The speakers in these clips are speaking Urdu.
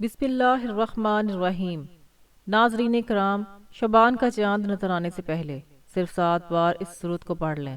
بسم اللہ الرحمن الرحیم۔ ناظرین کرام، شبان کا چاند نظر آنے سے پہلے صرف 7 بار اس سورت کو پڑھ لیں۔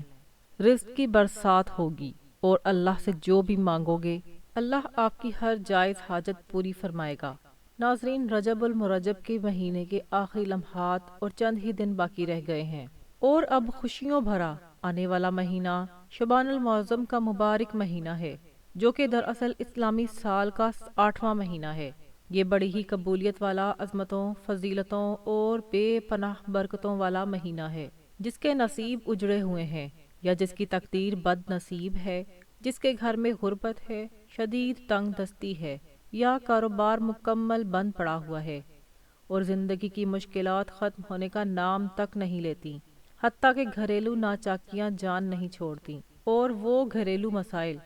رزق کی برسات ہوگی اور اللہ سے جو بھی مانگو گے اللہ آپ کی ہر جائز حاجت پوری فرمائے گا۔ ناظرین، رجب المرجب کے مہینے کے آخری لمحات اور چند ہی دن باقی رہ گئے ہیں اور اب خوشیوں بھرا آنے والا مہینہ شبان المعظم کا مبارک مہینہ ہے، جو کہ دراصل اسلامی سال کا 8واں مہینہ ہے۔ یہ بڑی ہی قبولیت والا، عظمتوں، فضیلتوں اور بے پناہ برکتوں والا مہینہ ہے۔ جس کے نصیب اجڑے ہوئے ہیں یا جس کی تقدیر بد نصیب ہے، جس کے گھر میں غربت ہے، شدید تنگ دستی ہے یا کاروبار مکمل بند پڑا ہوا ہے اور زندگی کی مشکلات ختم ہونے کا نام تک نہیں لیتی، حتیٰ کہ گھریلو ناچاکیاں جان نہیں چھوڑتی، اور وہ گھریلو مسائل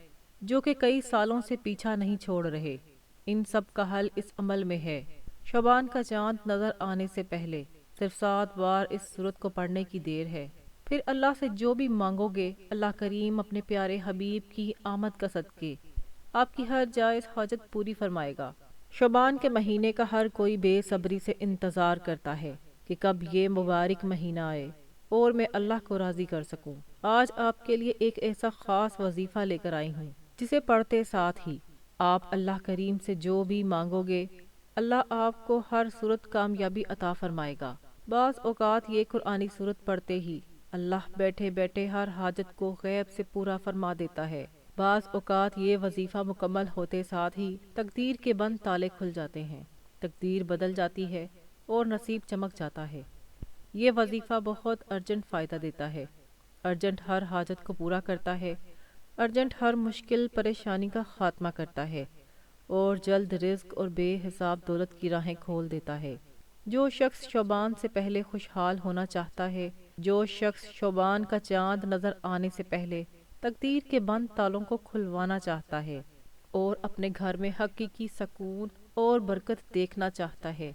جو کہ کئی سالوں سے پیچھا نہیں چھوڑ رہے، ان سب کا حل اس عمل میں ہے۔ شبان کا چاند نظر آنے سے پہلے صرف 7 بار اس سورت کو پڑھنے کی دیر ہے، پھر اللہ سے جو بھی مانگو گے اللہ کریم اپنے پیارے حبیب کی آمد کا صدقے آپ کی ہر جائز حاجت پوری فرمائے گا۔ شبان کے مہینے کا ہر کوئی بے صبری سے انتظار کرتا ہے کہ کب یہ مبارک مہینہ آئے اور میں اللہ کو راضی کر سکوں۔ آج آپ کے لیے ایک ایسا خاص وظیفہ لے کر آئی ہوں جسے پڑھتے ساتھ ہی آپ اللہ کریم سے جو بھی مانگو گے اللہ آپ کو ہر صورت کامیابی عطا فرمائے گا۔ بعض اوقات یہ قرآنی صورت پڑھتے ہی اللہ بیٹھے بیٹھے ہر حاجت کو غیب سے پورا فرما دیتا ہے۔ بعض اوقات یہ وظیفہ مکمل ہوتے ساتھ ہی تقدیر کے بند تالے کھل جاتے ہیں، تقدیر بدل جاتی ہے اور نصیب چمک جاتا ہے۔ یہ وظیفہ بہت ارجنٹ فائدہ دیتا ہے، ارجنٹ ہر حاجت کو پورا کرتا ہے، ارجنٹ ہر مشکل پریشانی کا خاتمہ کرتا ہے اور جلد رزق اور بے حساب دولت کی راہیں کھول دیتا ہے۔ جو شخص شعبان سے پہلے خوشحال ہونا چاہتا ہے، جو شخص شعبان کا چاند نظر آنے سے پہلے تقدیر کے بند تالوں کو کھلوانا چاہتا ہے اور اپنے گھر میں حقیقی سکون اور برکت دیکھنا چاہتا ہے،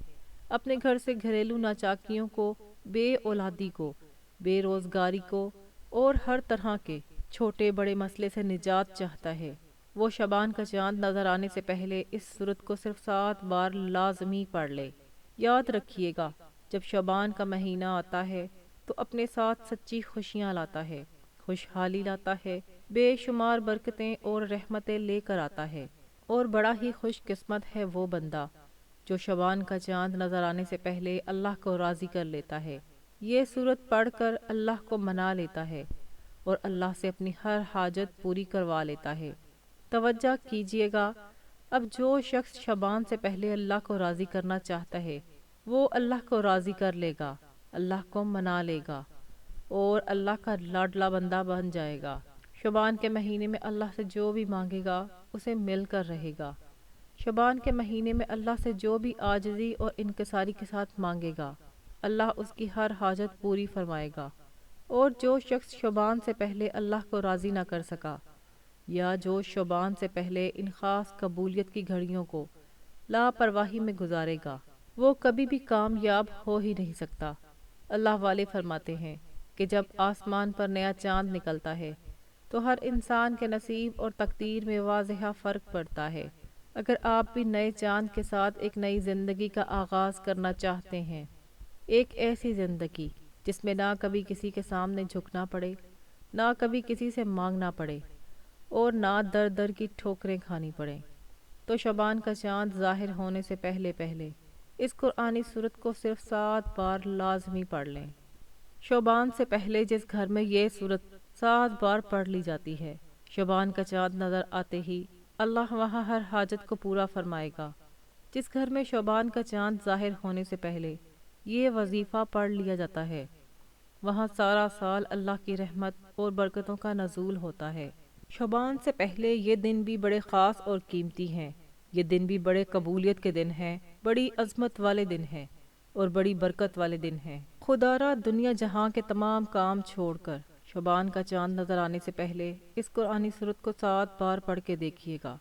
اپنے گھر سے گھریلو ناچاکیوں کو، بے اولادی کو، بے روزگاری کو اور ہر طرح کے چھوٹے بڑے مسئلے سے نجات چاہتا ہے، وہ شبان کا چاند نظر آنے سے پہلے اس سورت کو صرف 7 بار لازمی پڑھ لے۔ یاد رکھیے گا، جب شبان کا مہینہ آتا ہے تو اپنے ساتھ سچی خوشیاں لاتا ہے، خوشحالی لاتا ہے، بے شمار برکتیں اور رحمتیں لے کر آتا ہے، اور بڑا ہی خوش قسمت ہے وہ بندہ جو شبان کا چاند نظر آنے سے پہلے اللہ کو راضی کر لیتا ہے، یہ سورت پڑھ کر اللہ کو منا لیتا ہے اور اللہ سے اپنی ہر حاجت پوری کروا لیتا ہے۔ توجہ کیجیے گا، اب جو شخص شبان سے پہلے اللہ کو راضی کرنا چاہتا ہے وہ اللہ کو راضی کر لے گا، اللہ کو منا لے گا اور اللہ کا لاڈلا بندہ بن جائے گا۔ شبان کے مہینے میں اللہ سے جو بھی مانگے گا اسے مل کر رہے گا۔ شبان کے مہینے میں اللہ سے جو بھی عاجزی اور انکساری کے ساتھ مانگے گا اللہ اس کی ہر حاجت پوری فرمائے گا۔ اور جو شخص شبان سے پہلے اللہ کو راضی نہ کر سکا یا جو شبان سے پہلے ان خاص قبولیت کی گھڑیوں کو لاپرواہی میں گزارے گا وہ کبھی بھی کامیاب ہو ہی نہیں سکتا۔ اللہ والے فرماتے ہیں کہ جب آسمان پر نیا چاند نکلتا ہے تو ہر انسان کے نصیب اور تقدیر میں واضح فرق پڑتا ہے۔ اگر آپ بھی نئے چاند کے ساتھ ایک نئی زندگی کا آغاز کرنا چاہتے ہیں، ایک ایسی زندگی جس میں نہ کبھی کسی کے سامنے جھکنا پڑے، نہ کبھی کسی سے مانگنا پڑے اور نہ در در کی ٹھوکریں کھانی پڑیں، تو شبان کا چاند ظاہر ہونے سے پہلے پہلے اس قرآنی سورت کو صرف 7 بار لازمی پڑھ لیں۔ شعبان سے پہلے جس گھر میں یہ سورت 7 بار پڑھ لی جاتی ہے، شعبان کا چاند نظر آتے ہی اللہ وہاں ہر حاجت کو پورا فرمائے گا۔ جس گھر میں شعبان کا چاند ظاہر ہونے سے پہلے یہ وظیفہ پڑھ لیا جاتا ہے وہاں سارا سال اللہ کی رحمت اور برکتوں کا نزول ہوتا ہے۔ شعبان سے پہلے یہ دن بھی بڑے خاص اور قیمتی ہیں، یہ دن بھی بڑے قبولیت کے دن ہیں، بڑی عظمت والے دن ہیں اور بڑی برکت والے دن ہیں۔ خدا را دنیا جہاں کے تمام کام چھوڑ کر شعبان کا چاند نظر آنے سے پہلے اس قرآنی سورت کو 7 بار پڑھ کے دیکھیے گا۔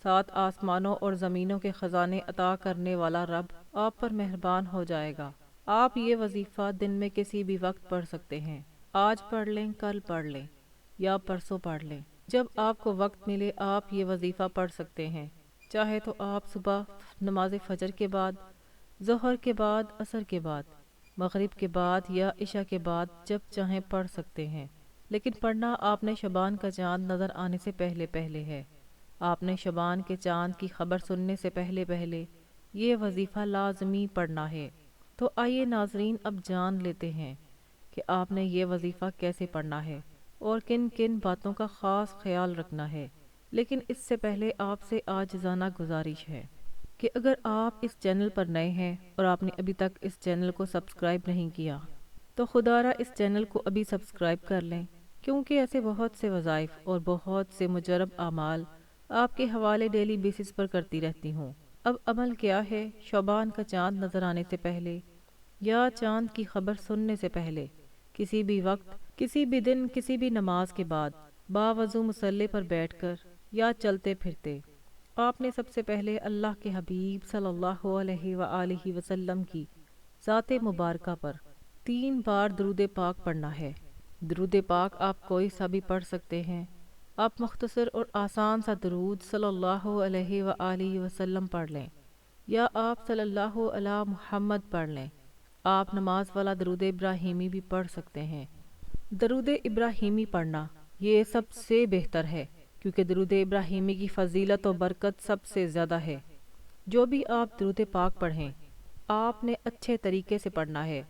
7 آسمانوں اور زمینوں کے خزانے عطا کرنے والا رب آپ پر مہربان ہو جائے گا۔ آپ یہ وظیفہ دن میں کسی بھی وقت پڑھ سکتے ہیں، آج پڑھ لیں، کل پڑھ لیں یا پرسوں پڑھ لیں، جب آپ کو وقت ملے آپ یہ وظیفہ پڑھ سکتے ہیں، چاہے تو آپ صبح نماز فجر کے بعد، ظہر کے بعد، عصر کے بعد، مغرب کے بعد یا عشاء کے بعد جب چاہیں پڑھ سکتے ہیں، لیکن پڑھنا آپ نے شعبان کا چاند نظر آنے سے پہلے پہلے ہے۔ آپ نے شعبان کے چاند کی خبر سننے سے پہلے پہلے یہ وظیفہ لازمی پڑھنا ہے۔ تو آئیے ناظرین اب جان لیتے ہیں کہ آپ نے یہ وظیفہ کیسے پڑھنا ہے اور کن کن باتوں کا خاص خیال رکھنا ہے۔ لیکن اس سے پہلے آپ سے عاجزانہ گزارش ہے کہ اگر آپ اس چینل پر نئے ہیں اور آپ نے ابھی تک اس چینل کو سبسکرائب نہیں کیا تو خدارا اس چینل کو ابھی سبسکرائب کر لیں، کیونکہ ایسے بہت سے وظائف اور بہت سے مجرب اعمال آپ کے حوالے ڈیلی بیسس پر کرتی رہتی ہوں۔ اب عمل کیا ہے؟ شعبان کا چاند نظر آنے سے پہلے یا چاند کی خبر سننے سے پہلے کسی بھی وقت، کسی بھی دن، کسی بھی نماز کے بعد باوضو مصلی پر بیٹھ کر یا چلتے پھرتے آپ نے سب سے پہلے اللہ کے حبیب صلی اللہ علیہ وآلہ وسلم کی ذات مبارکہ پر 3 بار درود پاک پڑھنا ہے۔ درود پاک آپ کوئی سا بھی پڑھ سکتے ہیں۔ آپ مختصر اور آسان سا درود صلی اللہ علیہ وآلہ وسلم پڑھ لیں، یا آپ صلی اللہ علی محمد پڑھ لیں۔ آپ نماز والا درود ابراہیمی بھی پڑھ سکتے ہیں۔ درود ابراہیمی پڑھنا یہ سب سے بہتر ہے، کیونکہ درود ابراہیمی کی فضیلت و برکت سب سے زیادہ ہے۔ جو بھی آپ درود پاک پڑھیں آپ نے اچھے طریقے سے پڑھنا ہے۔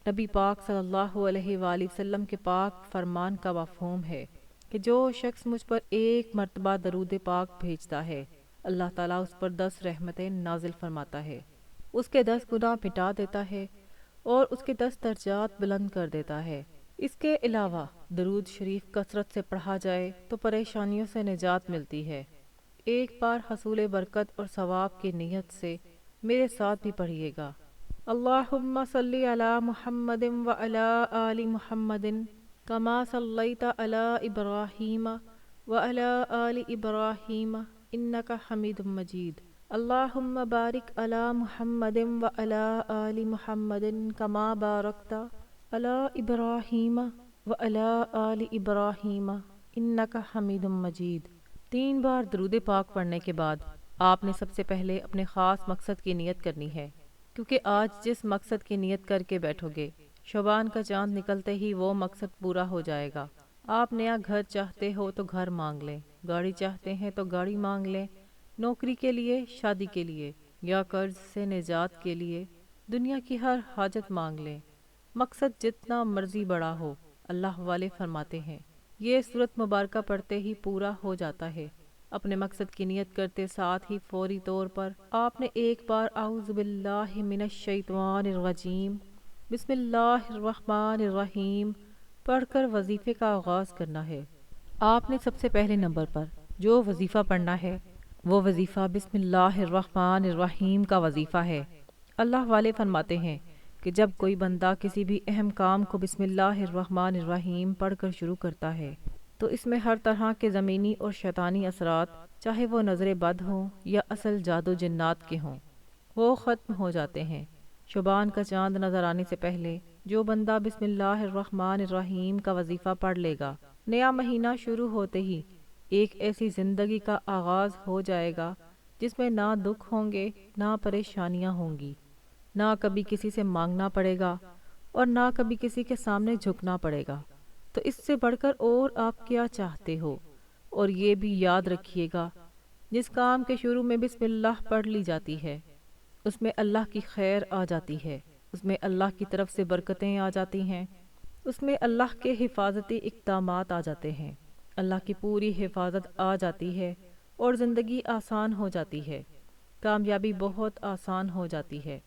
نبی پاک صلی اللہ علیہ وآلہ وسلم کے پاک فرمان کا مفہوم ہے کہ جو شخص مجھ پر ایک مرتبہ درود پاک بھیجتا ہے اللہ تعالیٰ اس پر 10 رحمتیں نازل فرماتا ہے، اس کے 10 گناہ مٹا دیتا ہے اور اس کے 10 درجات بلند کر دیتا ہے۔ اس کے علاوہ درود شریف کثرت سے پڑھا جائے تو پریشانیوں سے نجات ملتی ہے۔ ایک بار حصول برکت اور ثواب کی نیت سے میرے ساتھ بھی پڑھیے گا۔ اللہم صلی علی محمد وعلی آل محمد کما صلیت علی ابراہیم وعلی آل ابراہیم انک حمید مجید۔ اللہم بارک علی محمد وعلی آل محمد کما بارکت علی ابراہیم وعلی آل ابراہیم انک حمید مجید۔ 3 بار درود پاک پڑھنے کے بعد آپ نے سب سے پہلے اپنے خاص مقصد کی نیت کرنی ہے، کیونکہ آج جس مقصد کی نیت کر کے بیٹھو گے شعبان کا چاند نکلتے ہی وہ مقصد پورا ہو جائے گا۔ آپ نیا گھر چاہتے ہو تو گھر مانگ لیں، گاڑی چاہتے ہیں تو گاڑی مانگ لیں، نوکری کے لیے، شادی کے لیے یا قرض سے نجات کے لیے دنیا کی ہر حاجت مانگ لیں۔ مقصد جتنا مرضی بڑا ہو اللہ والے فرماتے ہیں یہ سورت مبارکہ پڑھتے ہی پورا ہو جاتا ہے۔ اپنے مقصد کی نیت کرتے ساتھ ہی فوری طور پر آپ نے ایک بار اعوذ باللہ من الشیطان الرجیم بسم اللہ الرحمن الرحیم پڑھ کر وظیفے کا آغاز کرنا ہے۔ آپ نے سب سے پہلے نمبر پر جو وظیفہ پڑھنا ہے وہ وظیفہ بسم اللہ الرحمن الرحیم کا وظیفہ ہے۔ اللہ والے فرماتے ہیں کہ جب کوئی بندہ کسی بھی اہم کام کو بسم اللہ الرحمن الرحیم پڑھ کر شروع کرتا ہے تو اس میں ہر طرح کے زمینی اور شیطانی اثرات، چاہے وہ نظر بد ہوں یا اصل جادو جنات کے ہوں، وہ ختم ہو جاتے ہیں۔ شعبان کا چاند نظر آنے سے پہلے جو بندہ بسم اللہ الرحمن الرحیم کا وظیفہ پڑھ لے گا، نیا مہینہ شروع ہوتے ہی ایک ایسی زندگی کا آغاز ہو جائے گا جس میں نہ دکھ ہوں گے، نہ پریشانیاں ہوں گی، نہ کبھی کسی سے مانگنا پڑے گا اور نہ کبھی کسی کے سامنے جھکنا پڑے گا۔ تو اس سے بڑھ کر اور آپ کیا چاہتے ہو؟ اور یہ بھی یاد رکھیے گا جس کام کے شروع میں بسم اللہ پڑھ لی جاتی ہے اس میں اللہ کی خیر آ جاتی ہے، اس میں اللہ کی طرف سے برکتیں آ جاتی ہیں، اس میں اللہ کے حفاظتی اقدامات آ جاتے ہیں، اللہ کی پوری حفاظت آ جاتی ہے اور زندگی آسان ہو جاتی ہے، کامیابی بہت آسان ہو جاتی ہے۔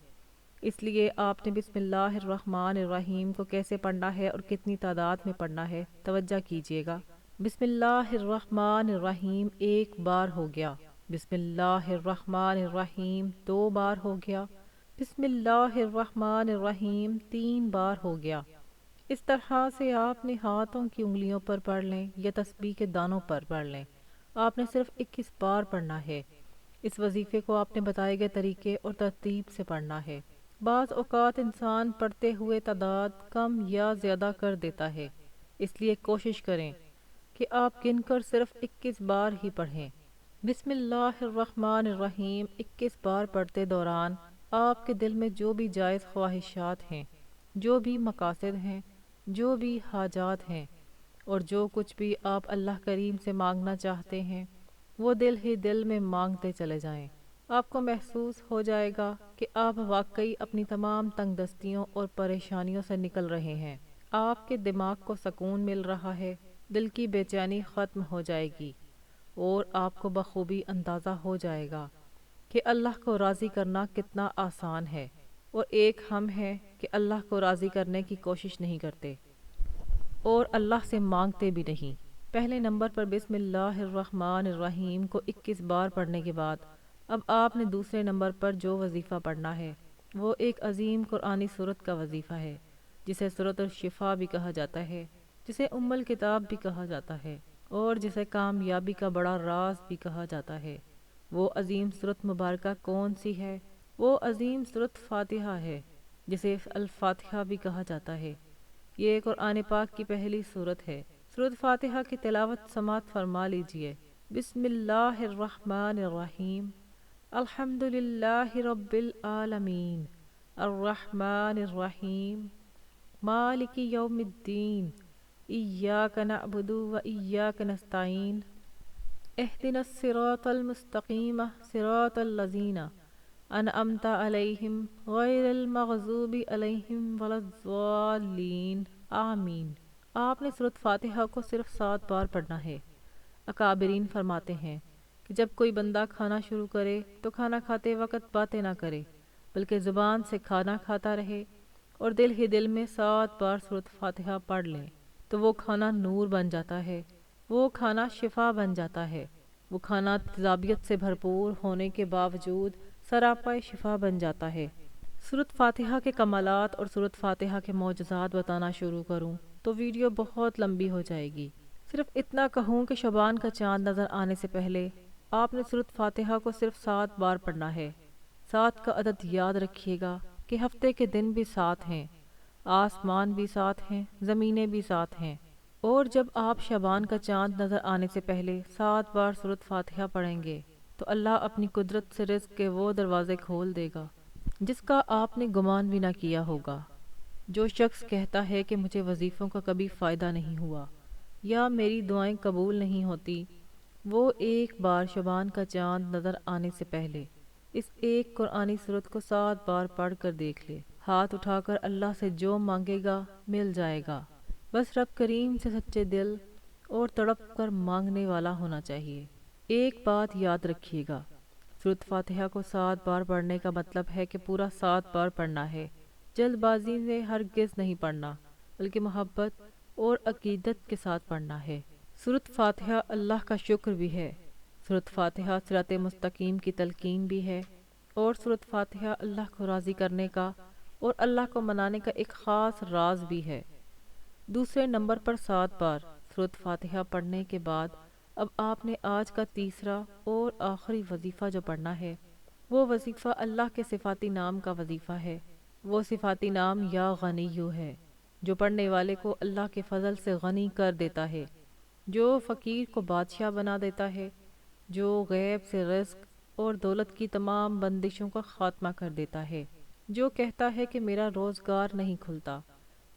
اس لیے آپ نے بسم اللہ الرحمن الرحیم کو کیسے پڑھنا ہے اور کتنی تعداد میں پڑھنا ہے توجہ کیجیے گا۔ بسم اللہ الرحمن الرحیم 1 بار ہو گیا، بسم اللہ الرحمن الرحیم 2 بار ہو گیا، بسم اللہ الرحمن الرحیم 3 بار ہو گیا۔ اس طرح سے آپ نے ہاتھوں کی انگلیوں پر پڑھ لیں یا تسبیح کے دانوں پر پڑھ لیں۔ آپ نے صرف 21 بار پڑھنا ہے۔ اس وظیفے کو آپ نے بتائے گئے طریقے اور ترتیب سے پڑھنا ہے۔ بعض اوقات انسان پڑھتے ہوئے تعداد کم یا زیادہ کر دیتا ہے، اس لیے کوشش کریں کہ آپ گن کر صرف 21 بار ہی پڑھیں۔ بسم اللہ الرحمن الرحیم 21 بار پڑھتے دوران آپ کے دل میں جو بھی جائز خواہشات ہیں، جو بھی مقاصد ہیں، جو بھی حاجات ہیں اور جو کچھ بھی آپ اللہ کریم سے مانگنا چاہتے ہیں، وہ دل ہی دل میں مانگتے چلے جائیں۔ آپ کو محسوس ہو جائے گا کہ آپ واقعی اپنی تمام تنگ دستیوں اور پریشانیوں سے نکل رہے ہیں۔ آپ کے دماغ کو سکون مل رہا ہے، دل کی بے چینی ختم ہو جائے گی اور آپ کو بخوبی اندازہ ہو جائے گا کہ اللہ کو راضی کرنا کتنا آسان ہے، اور ایک ہم ہیں کہ اللہ کو راضی کرنے کی کوشش نہیں کرتے اور اللہ سے مانگتے بھی نہیں۔ پہلے نمبر پر بسم اللہ الرحمن الرحیم کو 21 بار پڑھنے کے بعد اب آپ نے دوسرے نمبر پر جو وظیفہ پڑھنا ہے وہ ایک عظیم قرآنی سورت کا وظیفہ ہے، جسے سورۃ الشفا بھی کہا جاتا ہے، جسے ام الکتاب بھی کہا جاتا ہے اور جسے کامیابی کا بڑا راز بھی کہا جاتا ہے۔ وہ عظیم سورت مبارکہ کون سی ہے؟ وہ عظیم سورت فاتحہ ہے، جسے الفاتحہ بھی کہا جاتا ہے۔ یہ قرآن پاک کی پہلی سورت ہے۔ سورت فاتحہ کی تلاوت سماعت فرما لیجئے۔ بسم اللہ الرحمن الرحیم، الحمد للہ رب العالمین، الرحمن الرحیم، مالک یوم الدین، ایاک نعبد و ایاک نستعین، اہدنا الصراط المستقیم، صراط الذین انعمت علیہم غیر المغضوب علیہم ولا الضالین، آمین۔ آپ نے سورۃ فاتحہ کو صرف 7 بار پڑھنا ہے۔ اکابرین فرماتے ہیں کہ جب کوئی بندہ کھانا شروع کرے تو کھانا کھاتے وقت باتیں نہ کرے، بلکہ زبان سے کھانا کھاتا رہے اور دل ہی دل میں 7 بار سورۃ فاتحہ پڑھ لے تو وہ کھانا نور بن جاتا ہے، وہ کھانا شفا بن جاتا ہے، وہ کھانا تیزابیت سے بھرپور ہونے کے باوجود سراپا شفا بن جاتا ہے۔ سورۃ فاتحہ کے کمالات اور سورۃ فاتحہ کے معجزات بتانا شروع کروں تو ویڈیو بہت لمبی ہو جائے گی۔ صرف اتنا کہوں کہ شعبان کا چاند نظر آنے سے پہلے آپ نے سورۃ فاتحہ کو صرف 7 بار پڑھنا ہے۔ 7 کا عدد یاد رکھیے گا کہ ہفتے کے دن بھی 7 ہیں، آسمان بھی 7 ہیں، زمینیں بھی 7 ہیں، اور جب آپ شعبان کا چاند نظر آنے سے پہلے 7 بار سورۃ فاتحہ پڑھیں گے تو اللہ اپنی قدرت سے رزق کے وہ دروازے کھول دے گا جس کا آپ نے گمان بھی نہ کیا ہوگا۔ جو شخص کہتا ہے کہ مجھے وظیفوں کا کبھی فائدہ نہیں ہوا یا میری دعائیں قبول نہیں ہوتی، وہ ایک بار شعبان کا چاند نظر آنے سے پہلے اس ایک قرآنی سورت کو 7 بار پڑھ کر دیکھ لے۔ ہاتھ اٹھا کر اللہ سے جو مانگے گا مل جائے گا، بس رب کریم سے سچے دل اور تڑپ کر مانگنے والا ہونا چاہیے۔ ایک بات یاد رکھیے گا، سورۃ فاتحہ کو 7 بار پڑھنے کا مطلب ہے کہ پورا 7 بار پڑھنا ہے۔ جلد بازی سے ہرگز نہیں پڑھنا، بلکہ محبت اور عقیدت کے ساتھ پڑھنا ہے۔ سورۃ فاتحہ اللہ کا شکر بھی ہے، سورۃ فاتحہ صراط مستقیم کی تلقین بھی ہے، اور سورۃ فاتحہ اللہ کو راضی کرنے کا اور اللہ کو منانے کا ایک خاص راز بھی ہے۔ دوسرے نمبر پر 7 بار سورۃ فاتحہ پڑھنے کے بعد اب آپ نے آج کا تیسرا اور آخری وظیفہ جو پڑھنا ہے، وہ وظیفہ اللہ کے صفاتی نام کا وظیفہ ہے۔ وہ صفاتی نام یا غنیو ہے، جو پڑھنے والے کو اللہ کے فضل سے غنی کر دیتا ہے، جو فقیر کو بادشاہ بنا دیتا ہے، جو غیب سے رزق اور دولت کی تمام بندشوں کا خاتمہ کر دیتا ہے، جو کہتا ہے کہ میرا روزگار نہیں کھلتا،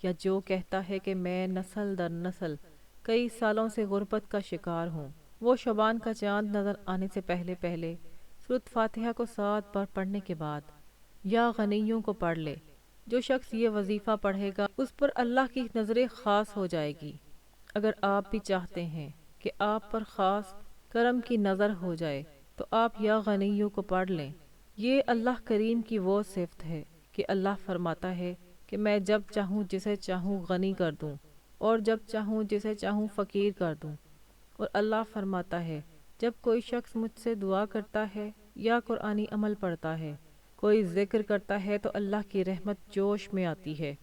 یا جو کہتا ہے کہ میں نسل در نسل کئی سالوں سے غربت کا شکار ہوں، وہ شعبان کا چاند نظر آنے سے پہلے سورۃ فاتحہ کو 7 بار پڑھنے کے بعد یا غنیوں کو پڑھ لے۔ جو شخص یہ وظیفہ پڑھے گا اس پر اللہ کی نظر خاص ہو جائے گی۔ اگر آپ بھی چاہتے ہیں کہ آپ پر خاص کرم کی نظر ہو جائے تو آپ یا غنیوں کو پڑھ لیں۔ یہ اللہ کریم کی وہ صفت ہے کہ اللہ فرماتا ہے کہ میں جب چاہوں جسے چاہوں غنی کر دوں اور جب چاہوں جسے چاہوں فقیر کر دوں۔ اور اللہ فرماتا ہے جب کوئی شخص مجھ سے دعا کرتا ہے یا قرآنی عمل پڑھتا ہے، کوئی ذکر کرتا ہے تو اللہ کی رحمت جوش میں آتی ہے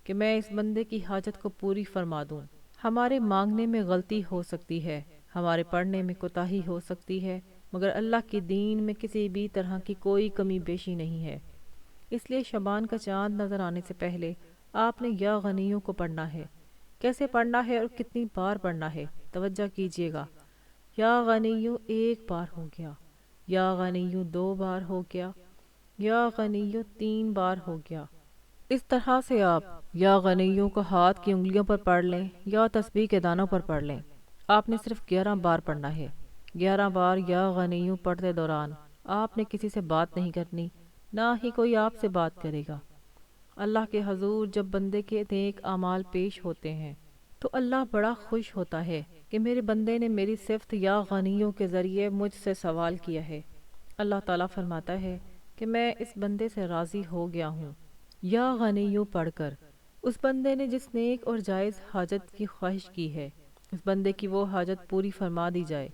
کہ میں اس بندے کی حاجت کو پوری فرما دوں۔ ہمارے مانگنے میں غلطی ہو سکتی ہے، ہمارے پڑھنے میں کوتاہی ہو سکتی ہے، مگر اللہ کی دین میں کسی بھی طرح کی کوئی کمی بیشی نہیں ہے۔ اس لیے شعبان کا چاند نظر آنے سے پہلے آپ نے یا غنیوں کو پڑھنا ہے۔ کیسے پڑھنا ہے اور کتنی بار پڑھنا ہے؟ توجہ کیجیے گا۔ یا غنیو ایک بار ہو گیا، یا غنیو 2 بار ہو گیا، یا غنیو 3 بار ہو گیا۔ اس طرح سے آپ یا غنیوں کو ہاتھ کی انگلیوں پر پڑھ لیں یا تسبیح کے دانوں پر پڑھ لیں۔ آپ نے صرف 11 بار پڑھنا ہے۔ 11 بار یا غنیوں پڑھتے دوران آپ نے کسی سے بات نہیں کرنی، نہ ہی کوئی آپ سے بات کرے گا۔ اللہ کے حضور جب بندے کے نیک اعمال پیش ہوتے ہیں تو اللہ بڑا خوش ہوتا ہے کہ میرے بندے نے میری صفت یا غنیوں کے ذریعے مجھ سے سوال کیا ہے۔ اللہ تعالیٰ فرماتا ہے کہ میں اس بندے سے راضی ہو گیا ہوں۔ یا غنیوں پڑھ کر اس بندے نے جس نیک اور جائز حاجت کی خواہش کی ہے، اس بندے کی وہ حاجت پوری فرما دی جائے۔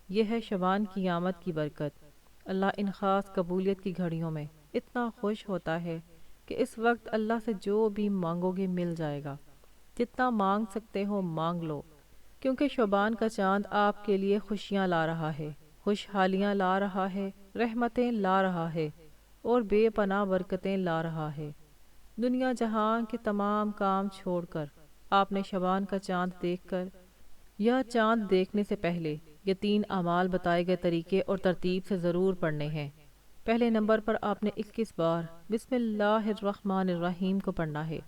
یہ ہے شبان کی آمد کی برکت۔ اللہ ان خاص قبولیت کی گھڑیوں میں اتنا خوش ہوتا ہے کہ اس وقت اللہ سے جو بھی مانگو گے مل جائے گا۔ جتنا مانگ سکتے ہو مانگ لو، کیونکہ شعبان کا چاند آپ کے لیے خوشیاں لا رہا ہے، خوشحالیاں لا رہا ہے، رحمتیں لا رہا ہے اور بے پناہ برکتیں لا رہا ہے۔ دنیا جہاں کے تمام کام چھوڑ کر آپ نے شعبان کا چاند دیکھ کر یا چاند دیکھنے سے پہلے یہ 3 اعمال بتائے گئے طریقے اور ترتیب سے ضرور پڑھنے ہیں۔ پہلے نمبر پر آپ نے 21 بار بسم اللہ الرحمن الرحیم کو پڑھنا ہے۔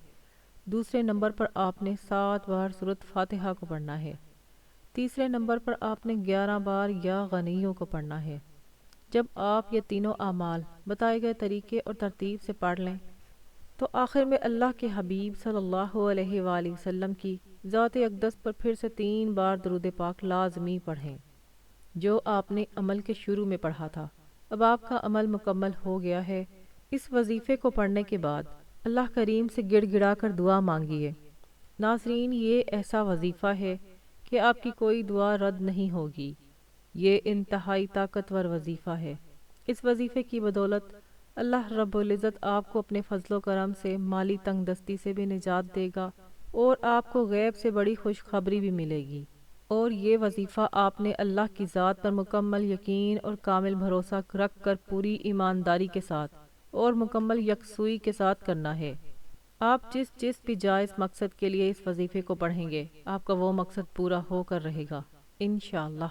دوسرے نمبر پر آپ نے 7 بار سورۃ فاتحہ کو پڑھنا ہے۔ تیسرے نمبر پر آپ نے 11 بار یا غنیوں کو پڑھنا ہے۔ جب آپ یہ تینوں اعمال بتائے گئے طریقے اور ترتیب سے پڑھ لیں تو آخر میں اللہ کے حبیب صلی اللہ علیہ وآلہ وسلم کی ذات اقدس پر پھر سے 3 بار درود پاک لازمی پڑھیں، جو آپ نے عمل کے شروع میں پڑھا تھا۔ اب آپ کا عمل مکمل ہو گیا ہے۔ اس وظیفے کو پڑھنے کے بعد اللہ کریم سے گڑ گڑا کر دعا مانگیے۔ ناظرین، یہ ایسا وظیفہ ہے کہ آپ کی کوئی دعا رد نہیں ہوگی۔ یہ انتہائی طاقتور وظیفہ ہے۔ اس وظیفے کی بدولت اللہ رب العزت آپ کو اپنے فضل و کرم سے مالی تنگ دستی سے بھی نجات دے گا اور آپ کو غیب سے بڑی خوشخبری بھی ملے گی۔ اور یہ وظیفہ آپ نے اللہ کی ذات پر مکمل یقین اور کامل بھروسہ رکھ کر پوری ایمانداری کے ساتھ اور مکمل یکسوئی کے ساتھ کرنا ہے۔ آپ جس بھی جائز مقصد کے لیے اس وظیفے کو پڑھیں گے، آپ کا وہ مقصد پورا ہو کر رہے گا انشاءاللہ۔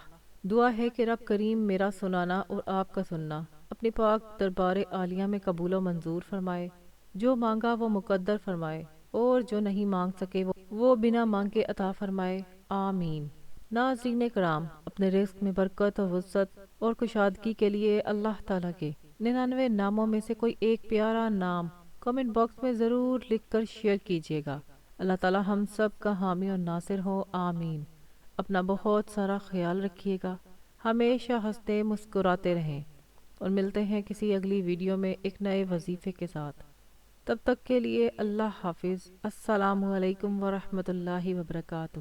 دعا ہے کہ رب کریم میرا سنانا اور آپ کا سننا اپنی پاک دربار عالیہ میں قبول و منظور فرمائے۔ جو مانگا وہ مقدر فرمائے اور جو نہیں مانگ سکے وہ بنا مانگے عطا فرمائے، آمین۔ ناظرین کرام، اپنے رزق میں برکت و وسعت اور کشادگی کے لیے اللہ تعالیٰ کے 99 ناموں میں سے کوئی ایک پیارا نام کمنٹ باکس میں ضرور لکھ کر شیئر کیجیے گا۔ اللہ تعالیٰ ہم سب کا حامی اور ناصر ہو، آمین۔ اپنا بہت سارا خیال رکھیے گا، ہمیشہ ہنستے مسکراتے رہیں، اور ملتے ہیں کسی اگلی ویڈیو میں ایک نئے وظیفے کے ساتھ۔ تب تک کے لیے اللہ حافظ۔ السلام علیکم ورحمۃ اللہ وبرکاتہ۔